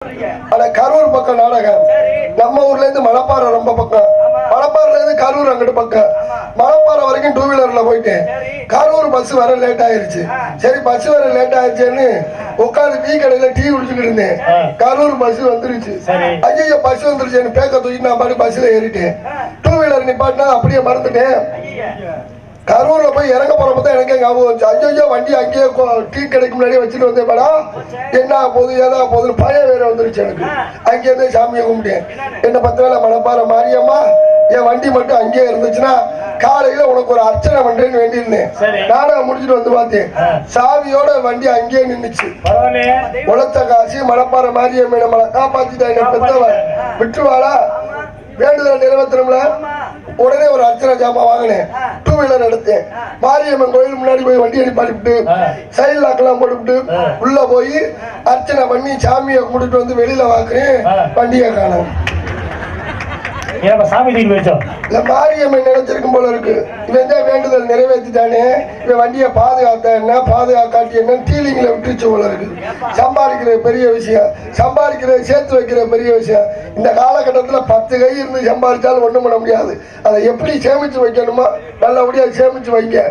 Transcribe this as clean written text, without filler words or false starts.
ஆனா கரூர் பக்கம் நாடகம் நம்ம ஊர்ல இருந்து மணப்பாறை ரொம்ப பக்கம், மணப்பாறைல இருந்து கரூர் அங்கிட்டு பக்கம். மணப்பாறை வரைக்கும் டூ வீலர்ல போயிட்டேன். கரூர் பஸ் வர லேட் ஆயிருச்சு. சரி பஸ் வர லேட் ஆயிடுச்சுன்னு உட்காந்து டீ கடையில டீ குடிச்சுட்டு இருந்தேன். கரூர் பஸ் வந்துருச்சு. ஐயோ பஸ் வந்துருச்சு பேக்க தூக்கி நான் பாட்டு பஸ்ல ஏறிட்டேன். டூ வீலர் நிப்பாட்டினா அப்படியே மறந்துட்டேன். கரூர்ல போய் இறங்க போறப்பதான் எனக்கு ஞாபகம் வந்துச்சு. ஐயோ வண்டி அங்கேயே டீ கடைக்கு முன்னாடியே வச்சுட்டு வந்தேன் மேடம். என்ன போகுது ஏதா போகுதுன்னு பயம் வேற வந்துருச்சு எனக்கு. அங்கேருந்தே சாமியை கும்பிட்டேன். என்ன 10 வேளை மணப்பாறை மாரியம்மா என் வண்டி மட்டும் அங்கேயே இருந்துச்சுன்னா காலையில உனக்கு ஒரு அர்ச்சனை பண்றேன்னு வேண்டியிருந்தேன். நாடகம் முடிச்சுட்டு வந்து பார்த்தேன், சாவியோட வண்டி அங்கேயே நின்றுச்சு. உழைச்ச காசு மணப்பாறை மாரியம்மை நம்மளை காப்பாத்திட்டாங்க. பெத்தவ விட்டுருவாளா? வேண்டுதல் நிறைவேற்றணும்ல. உடனே ஒரு அர்ச்சனை ஜாமா வாங்கினேன். டூ வீலர் எடுத்தேன். மாரியம்மன் கோயில் முன்னாடி போய் வண்டி அனுப்பிட்டு சைடு லாக்கெல்லாம் போட்டுவிட்டு உள்ள போய் அர்ச்சனை பண்ணி சாமியை கும்பிட்டு வந்து வெளியில வாக்குறேன். வண்டியை காணோம். மாரியம்மன் நினைச்சிருக்கும் போல இருக்கு. இவன் தான் வேண்டுதல் நிறைவேற்றிட்டானே, இவன் வண்டியை பாதுகாத்த என்ன பாதுகாக்காட்டி என்ன டீலிங்ல விட்டுச்சு போல இருக்கு. சம்பாதிக்கிற பெரிய விஷயம், சம்பாதிக்கிற சேர்த்து வைக்கிற பெரிய விஷயம். இந்த காலகட்டத்தில் 10 கை இருந்து சம்பாதிச்சாலும் ஒண்ணும் பண்ண முடியாது. அதை எப்படி சேமிச்சு வைக்கணுமோ நல்லபடியா சேமிச்சு வைங்க.